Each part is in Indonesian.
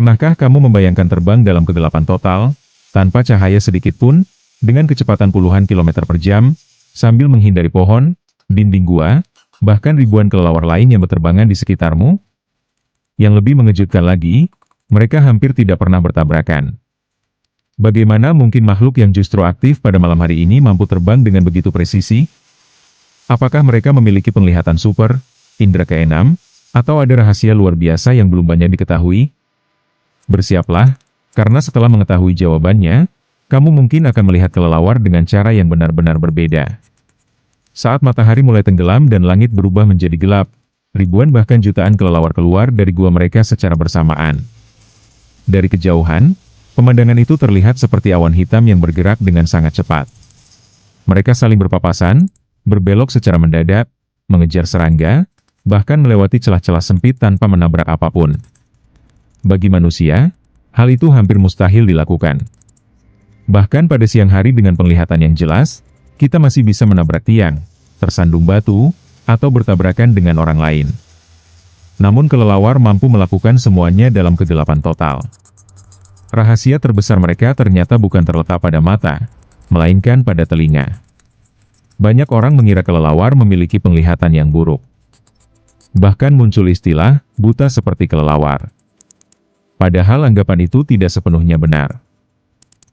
Pernahkah kamu membayangkan terbang dalam kegelapan total, tanpa cahaya sedikit pun, dengan kecepatan puluhan kilometer per jam, sambil menghindari pohon, dinding gua, bahkan ribuan kelelawar lain yang berterbangan di sekitarmu? Yang lebih mengejutkan lagi, mereka hampir tidak pernah bertabrakan. Bagaimana mungkin makhluk yang justru aktif pada malam hari ini mampu terbang dengan begitu presisi? Apakah mereka memiliki penglihatan super, indera keenam, atau ada rahasia luar biasa yang belum banyak diketahui? Bersiaplah, karena setelah mengetahui jawabannya, kamu mungkin akan melihat kelelawar dengan cara yang benar-benar berbeda. Saat matahari mulai tenggelam dan langit berubah menjadi gelap, ribuan bahkan jutaan kelelawar keluar dari gua mereka secara bersamaan. Dari kejauhan, pemandangan itu terlihat seperti awan hitam yang bergerak dengan sangat cepat. Mereka saling berpapasan, berbelok secara mendadak, mengejar serangga, bahkan melewati celah-celah sempit tanpa menabrak apapun. Bagi manusia, hal itu hampir mustahil dilakukan. Bahkan pada siang hari dengan penglihatan yang jelas, kita masih bisa menabrak tiang, tersandung batu, atau bertabrakan dengan orang lain. Namun kelelawar mampu melakukan semuanya dalam kegelapan total. Rahasia terbesar mereka ternyata bukan terletak pada mata, melainkan pada telinga. Banyak orang mengira kelelawar memiliki penglihatan yang buruk. Bahkan muncul istilah, buta seperti kelelawar. Padahal anggapan itu tidak sepenuhnya benar.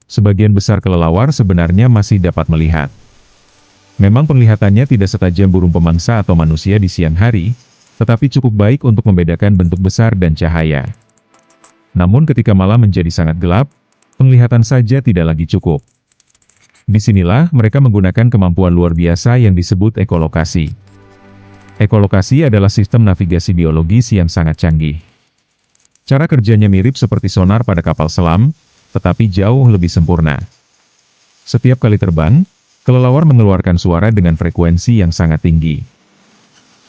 Sebagian besar kelelawar sebenarnya masih dapat melihat. Memang penglihatannya tidak setajam burung pemangsa atau manusia di siang hari, tetapi cukup baik untuk membedakan bentuk besar dan cahaya. Namun ketika malam menjadi sangat gelap, penglihatan saja tidak lagi cukup. Disinilah mereka menggunakan kemampuan luar biasa yang disebut ekolokasi. Ekolokasi adalah sistem navigasi biologis yang sangat canggih. Cara kerjanya mirip seperti sonar pada kapal selam, tetapi jauh lebih sempurna. Setiap kali terbang, kelelawar mengeluarkan suara dengan frekuensi yang sangat tinggi.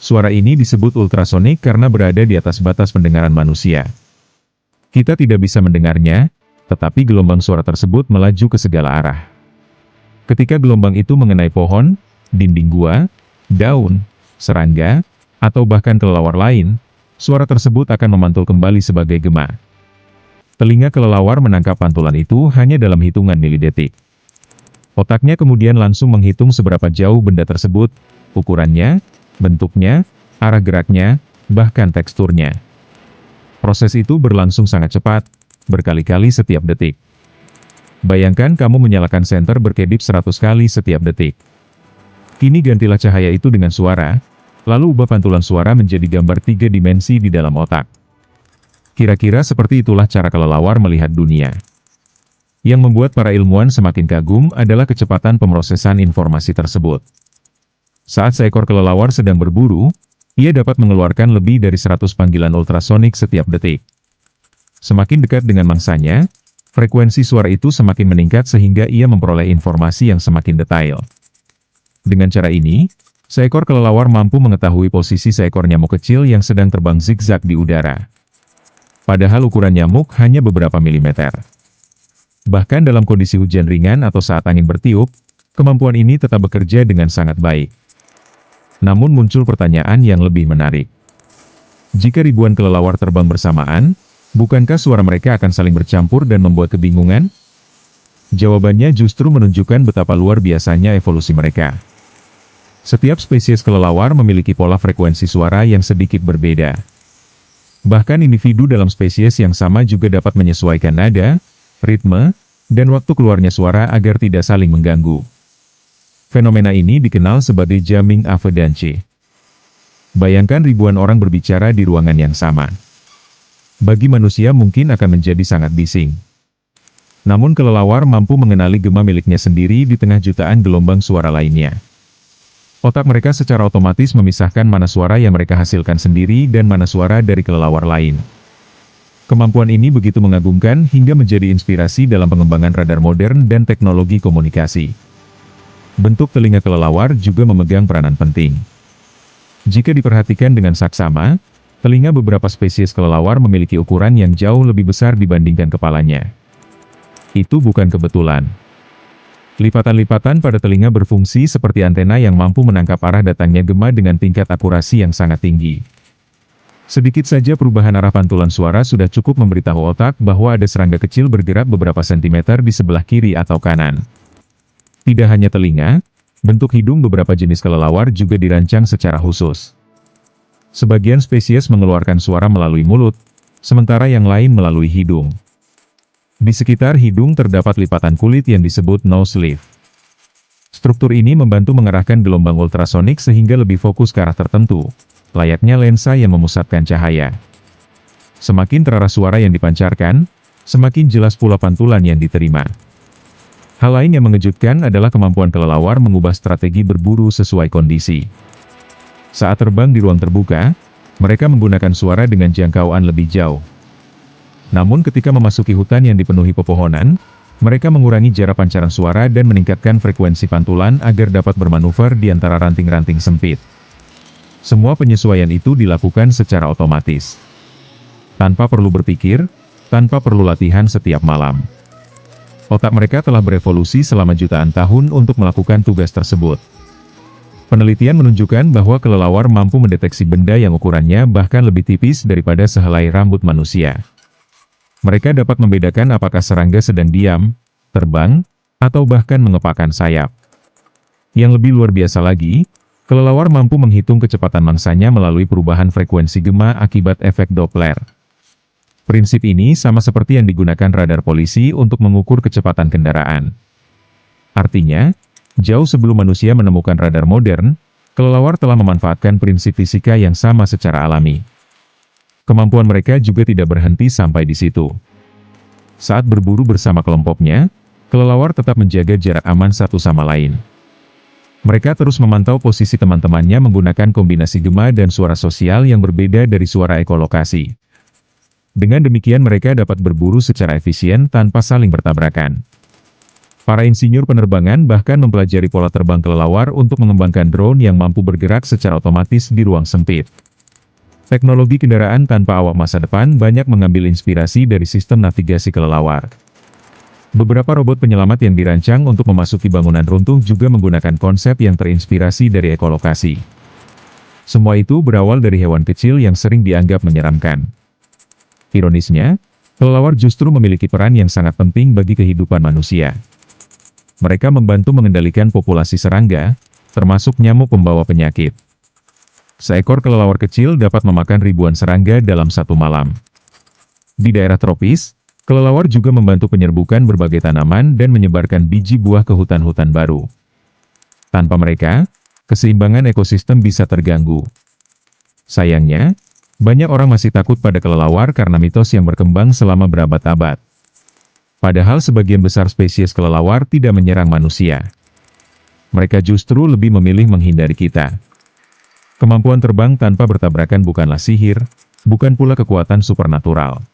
Suara ini disebut ultrasonik karena berada di atas batas pendengaran manusia. Kita tidak bisa mendengarnya, tetapi gelombang suara tersebut melaju ke segala arah. Ketika gelombang itu mengenai pohon, dinding gua, daun, serangga, atau bahkan kelelawar lain, suara tersebut akan memantul kembali sebagai gema. Telinga kelelawar menangkap pantulan itu hanya dalam hitungan milidetik. Otaknya kemudian langsung menghitung seberapa jauh benda tersebut, ukurannya, bentuknya, arah geraknya, bahkan teksturnya. Proses itu berlangsung sangat cepat, berkali-kali setiap detik. Bayangkan kamu menyalakan senter berkedip 100 kali setiap detik. Kini gantilah cahaya itu dengan suara, lalu ubah pantulan suara menjadi gambar 3 dimensi di dalam otak. Kira-kira seperti itulah cara kelelawar melihat dunia. Yang membuat para ilmuwan semakin kagum adalah kecepatan pemrosesan informasi tersebut. Saat seekor kelelawar sedang berburu, ia dapat mengeluarkan lebih dari 100 panggilan ultrasonik setiap detik. Semakin dekat dengan mangsanya, frekuensi suara itu semakin meningkat sehingga ia memperoleh informasi yang semakin detail. Dengan cara ini, seekor kelelawar mampu mengetahui posisi seekor nyamuk kecil yang sedang terbang zigzag di udara. Padahal ukuran nyamuk hanya beberapa milimeter. Bahkan dalam kondisi hujan ringan atau saat angin bertiup, kemampuan ini tetap bekerja dengan sangat baik. Namun muncul pertanyaan yang lebih menarik. Jika ribuan kelelawar terbang bersamaan, bukankah suara mereka akan saling bercampur dan membuat kebingungan? Jawabannya justru menunjukkan betapa luar biasanya evolusi mereka. Setiap spesies kelelawar memiliki pola frekuensi suara yang sedikit berbeda. Bahkan individu dalam spesies yang sama juga dapat menyesuaikan nada, ritme, dan waktu keluarnya suara agar tidak saling mengganggu. Fenomena ini dikenal sebagai jamming avalanche. Bayangkan ribuan orang berbicara di ruangan yang sama. Bagi manusia mungkin akan menjadi sangat bising. Namun kelelawar mampu mengenali gema miliknya sendiri di tengah jutaan gelombang suara lainnya. Otak mereka secara otomatis memisahkan mana suara yang mereka hasilkan sendiri dan mana suara dari kelelawar lain. Kemampuan ini begitu mengagumkan hingga menjadi inspirasi dalam pengembangan radar modern dan teknologi komunikasi. Bentuk telinga kelelawar juga memegang peranan penting. Jika diperhatikan dengan saksama, telinga beberapa spesies kelelawar memiliki ukuran yang jauh lebih besar dibandingkan kepalanya. Itu bukan kebetulan. Lipatan-lipatan pada telinga berfungsi seperti antena yang mampu menangkap arah datangnya gema dengan tingkat akurasi yang sangat tinggi. Sedikit saja perubahan arah pantulan suara sudah cukup memberitahu otak bahwa ada serangga kecil bergerak beberapa sentimeter di sebelah kiri atau kanan. Tidak hanya telinga, bentuk hidung beberapa jenis kelelawar juga dirancang secara khusus. Sebagian spesies mengeluarkan suara melalui mulut, sementara yang lain melalui hidung. Di sekitar hidung terdapat lipatan kulit yang disebut nose leaf. Struktur ini membantu mengarahkan gelombang ultrasonik sehingga lebih fokus ke arah tertentu, layaknya lensa yang memusatkan cahaya. Semakin terarah suara yang dipancarkan, semakin jelas pula pantulan yang diterima. Hal lain yang mengejutkan adalah kemampuan kelelawar mengubah strategi berburu sesuai kondisi. Saat terbang di ruang terbuka, mereka menggunakan suara dengan jangkauan lebih jauh. Namun ketika memasuki hutan yang dipenuhi pepohonan, mereka mengurangi jarak pancaran suara dan meningkatkan frekuensi pantulan agar dapat bermanuver di antara ranting-ranting sempit. Semua penyesuaian itu dilakukan secara otomatis. Tanpa perlu berpikir, tanpa perlu latihan setiap malam. Otak mereka telah berevolusi selama jutaan tahun untuk melakukan tugas tersebut. Penelitian menunjukkan bahwa kelelawar mampu mendeteksi benda yang ukurannya bahkan lebih tipis daripada sehelai rambut manusia. Mereka dapat membedakan apakah serangga sedang diam, terbang, atau bahkan mengepakkan sayap. Yang lebih luar biasa lagi, kelelawar mampu menghitung kecepatan mangsanya melalui perubahan frekuensi gema akibat efek Doppler. Prinsip ini sama seperti yang digunakan radar polisi untuk mengukur kecepatan kendaraan. Artinya, jauh sebelum manusia menemukan radar modern, kelelawar telah memanfaatkan prinsip fisika yang sama secara alami. Kemampuan mereka juga tidak berhenti sampai di situ. Saat berburu bersama kelompoknya, kelelawar tetap menjaga jarak aman satu sama lain. Mereka terus memantau posisi teman-temannya menggunakan kombinasi gema dan suara sosial yang berbeda dari suara ekolokasi. Dengan demikian mereka dapat berburu secara efisien tanpa saling bertabrakan. Para insinyur penerbangan bahkan mempelajari pola terbang kelelawar untuk mengembangkan drone yang mampu bergerak secara otomatis di ruang sempit. Teknologi kendaraan tanpa awak masa depan banyak mengambil inspirasi dari sistem navigasi kelelawar. Beberapa robot penyelamat yang dirancang untuk memasuki bangunan runtuh juga menggunakan konsep yang terinspirasi dari ekolokasi. Semua itu berawal dari hewan kecil yang sering dianggap menyeramkan. Ironisnya, kelelawar justru memiliki peran yang sangat penting bagi kehidupan manusia. Mereka membantu mengendalikan populasi serangga, termasuk nyamuk pembawa penyakit. Seekor kelelawar kecil dapat memakan ribuan serangga dalam satu malam. Di daerah tropis, kelelawar juga membantu penyerbukan berbagai tanaman dan menyebarkan biji buah ke hutan-hutan baru. Tanpa mereka, keseimbangan ekosistem bisa terganggu. Sayangnya, banyak orang masih takut pada kelelawar karena mitos yang berkembang selama berabad-abad. Padahal sebagian besar spesies kelelawar tidak menyerang manusia. Mereka justru lebih memilih menghindari kita. Kemampuan terbang tanpa bertabrakan bukanlah sihir, bukan pula kekuatan supernatural.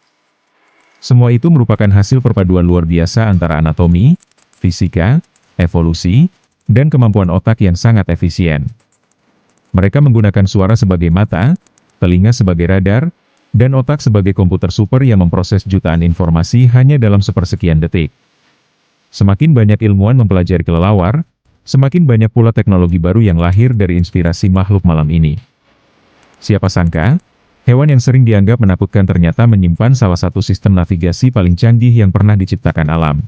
Semua itu merupakan hasil perpaduan luar biasa antara anatomi, fisika, evolusi, dan kemampuan otak yang sangat efisien. Mereka menggunakan suara sebagai mata, telinga sebagai radar, dan otak sebagai komputer super yang memproses jutaan informasi hanya dalam sepersekian detik. Semakin banyak ilmuwan mempelajari kelelawar, semakin banyak pula teknologi baru yang lahir dari inspirasi makhluk malam ini. Siapa sangka, hewan yang sering dianggap menakutkan ternyata menyimpan salah satu sistem navigasi paling canggih yang pernah diciptakan alam.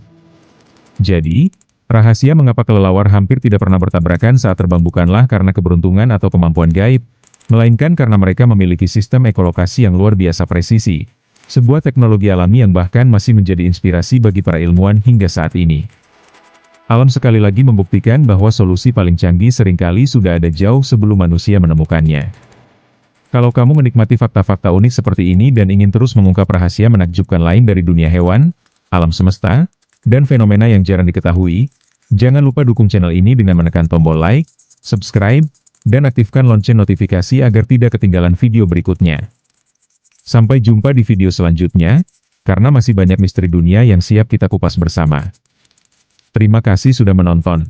Jadi, rahasia mengapa kelelawar hampir tidak pernah bertabrakan saat terbang bukanlah karena keberuntungan atau kemampuan gaib, melainkan karena mereka memiliki sistem ekolokasi yang luar biasa presisi, sebuah teknologi alami yang bahkan masih menjadi inspirasi bagi para ilmuwan hingga saat ini. Alam sekali lagi membuktikan bahwa solusi paling canggih seringkali sudah ada jauh sebelum manusia menemukannya. Kalau kamu menikmati fakta-fakta unik seperti ini dan ingin terus mengungkap rahasia menakjubkan lain dari dunia hewan, alam semesta, dan fenomena yang jarang diketahui, jangan lupa dukung channel ini dengan menekan tombol like, subscribe, dan aktifkan lonceng notifikasi agar tidak ketinggalan video berikutnya. Sampai jumpa di video selanjutnya, karena masih banyak misteri dunia yang siap kita kupas bersama. Terima kasih sudah menonton.